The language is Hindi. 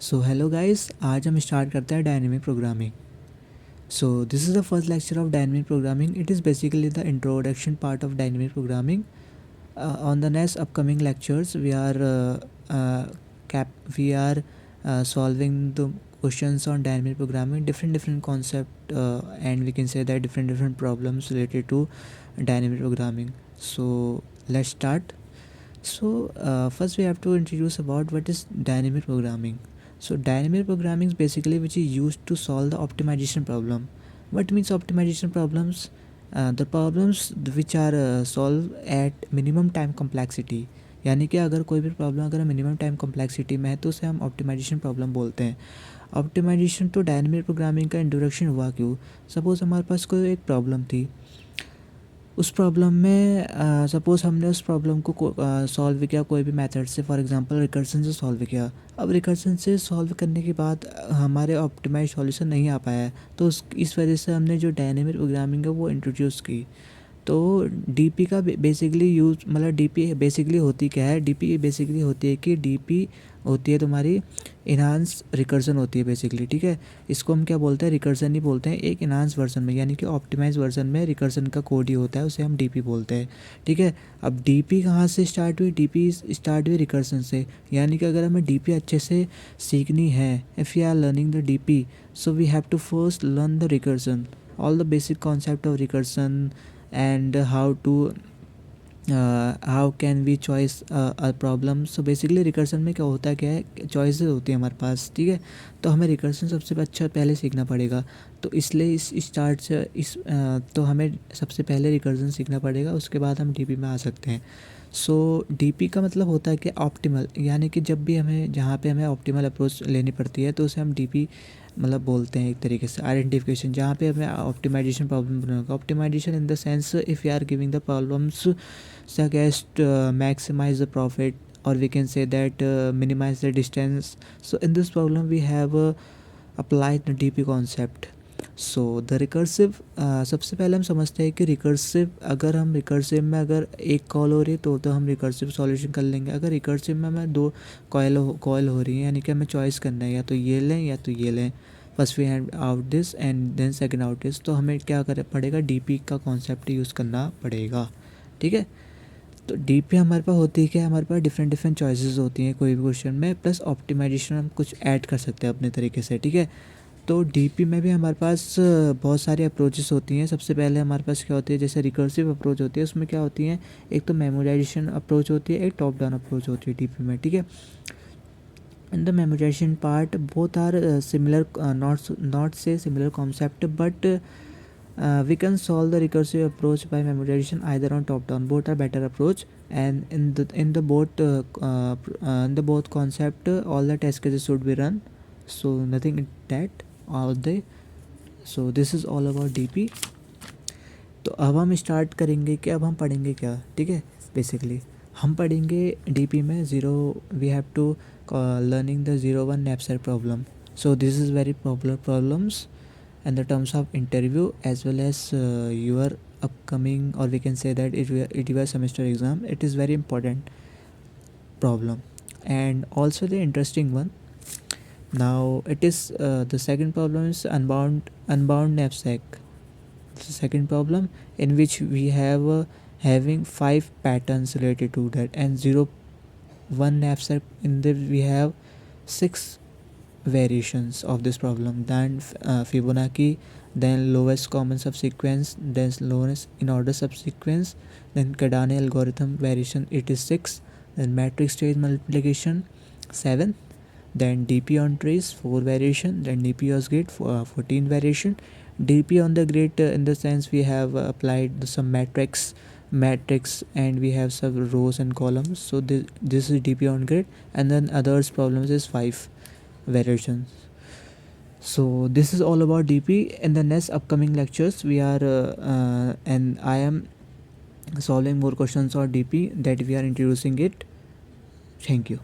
सो हेलो गाइस, आज हम स्टार्ट करते हैं dynamic programming. So this is the first lecture of dynamic programming. It is basically the introduction part of dynamic programming. On the next upcoming lectures, we are solving the questions on dynamic programming, different concept, and we can say that different problems related to dynamic programming. So let's start. So first we have to introduce about what is dynamic programming. So dynamic programming is basically which is used to solve the optimization problem. What means optimization problems? The problems which are solved at minimum time complexity. यानी कि अगर कोई भी प्रॉब्लम अगर मिनिमम टाइम कॉम्प्लेक्सिटी में है तो उसे हम ऑप्टिमाइजेशन प्रॉब्लम बोलते हैं. ऑप्टिमाइजेशन तो डायनेमिक प्रोग्रामिंग का इंट्रोडक्शन हुआ क्यों? सपोज़ हमारे पास कोई एक प्रॉब्लम थी. उस प्रॉब्लम में सपोज़ हमने उस प्रॉब्लम को सॉल्व किया कोई भी मेथड से, फॉर एग्जांपल रिकर्सन से सॉल्व किया. अब रिकर्सन से सॉल्व करने के बाद हमारे ऑप्टिमाइज सॉल्यूशन नहीं आ पाया है, तो इस वजह से हमने जो डायनेमिक प्रोग्रामिंग है वो इंट्रोड्यूस की. तो डीपी का बेसिकली यूज़, मतलब डीपी बेसिकली होती क्या है? डीपी बेसिकली होती है कि डीपी होती है तुम्हारी इन्हांस रिकर्सन होती है बेसिकली. ठीक है, इसको हम क्या बोलते हैं? रिकर्सन ही बोलते हैं. एक इन्हांस वर्जन में यानी कि ऑप्टिमाइज वर्जन में रिकर्सन का कोड ही होता है, उसे हम डीपी बोलते हैं. ठीक है, अब डीपी कहाँ से स्टार्ट हुई? डीपी स्टार्ट हुई रिकर्सन से. यानी कि अगर हमें डीपी अच्छे से सीखनी है, if you are learning the DP, so we have to first learn the recursion, all the basic concept of recursion and how can we choice a problem. So basically recursion में क्या होता है, क्या है, चॉइसेस होती है हमारे पास. ठीक है, तो हमें रिकर्सन सबसे अच्छा पहले सीखना पड़ेगा. तो इसलिए इस स्टार्ट से तो हमें सबसे पहले रिकर्सन सीखना पड़ेगा, उसके बाद हम डीपी में आ सकते हैं. सो डीपी का मतलब होता है कि ऑप्टिमल, यानी कि जब भी हमें जहाँ पे हमें ऑप्टिमल अप्रोच लेनी पड़ती है तो उसे हम डीपी मतलब बोलते हैं एक तरीके से. आइडेंटिफिकेशन, जहाँ पे हमें ऑप्टिमाइजेशन प्रॉब्लम बनाएगा. Optimisation in the sense if you are giving the problems suggest maximise the profit, और we can say that minimise the distance. So in this problem we have applied the DP concept. So the recursive, सबसे पहले हम समझते हैं कि रिकर्सिव, अगर हम रिकर्सिव में अगर एक कॉल हो रही है तो हम रिकर्सिव सॉल्यूशन कर लेंगे. अगर रिकर्सिव में हमें दो कॉल हो रही है, यानी कि हमें चॉइस करना है, या तो ये लें या तो ये लें. First we have out this and then second out this, तो हमें क्या कर पड़ेगा? डीपी का कॉन्सेप्ट यूज़ करना पड़ेगा. ठीक है, तो डीपी हमारे पास होती है क्या? हमारे पास डिफरेंट चॉइसेस होती हैं कोई भी क्वेश्चन में, प्लस ऑप्टिमाइजेशन हम कुछ ऐड कर सकते हैं अपने तरीके से. ठीक है, तो डीपी में भी हमारे पास बहुत सारी अप्रोचेस होती हैं. सबसे पहले हमारे पास क्या होती है? जैसे रिकर्सिव अप्रोच होती है, उसमें क्या होती है? एक तो मेमोराइजेशन अप्रोच होती है, एक टॉप डाउन अप्रोच होती है डीपी में. ठीक है, in the memorization part both are similar, not so similar concept, but we can solve the recursive approach by memorization either on top down. Both are better approach, and in the both concept, all the test cases should be run, so nothing in that all the. So this is all about DP. तो अब हम स्टार्ट करेंगे कि अब हम पढ़ेंगे क्या. ठीक है, बेसिकली हम पढ़ेंगे डीपी में zero, we have to learning the 0-1 knapsack problem. So this is very popular problems and the terms of interview as well as your upcoming, or we can say that it your semester exam. It is very important problem and also the interesting one. Now it is the second problem is unbound knapsack. The second problem in which we have having 5 patterns related to that, and 0-1 knapsack in the we have 6 variations of this problem. Then Fibonacci, then lowest common subsequence, then lowest in order subsequence, then Cardano algorithm variation, it is 6, then matrix stage multiplication 7, then DP on trace 4 variation, then DP on grid 14 variation. DP on the grid, in the sense we have applied some matrix and we have some rows and columns. So this is DP on grid, and then others problems is 5 variations. So this is all about DP. In the next upcoming lectures we are and I am solving more questions on DP that we are introducing it. Thank you.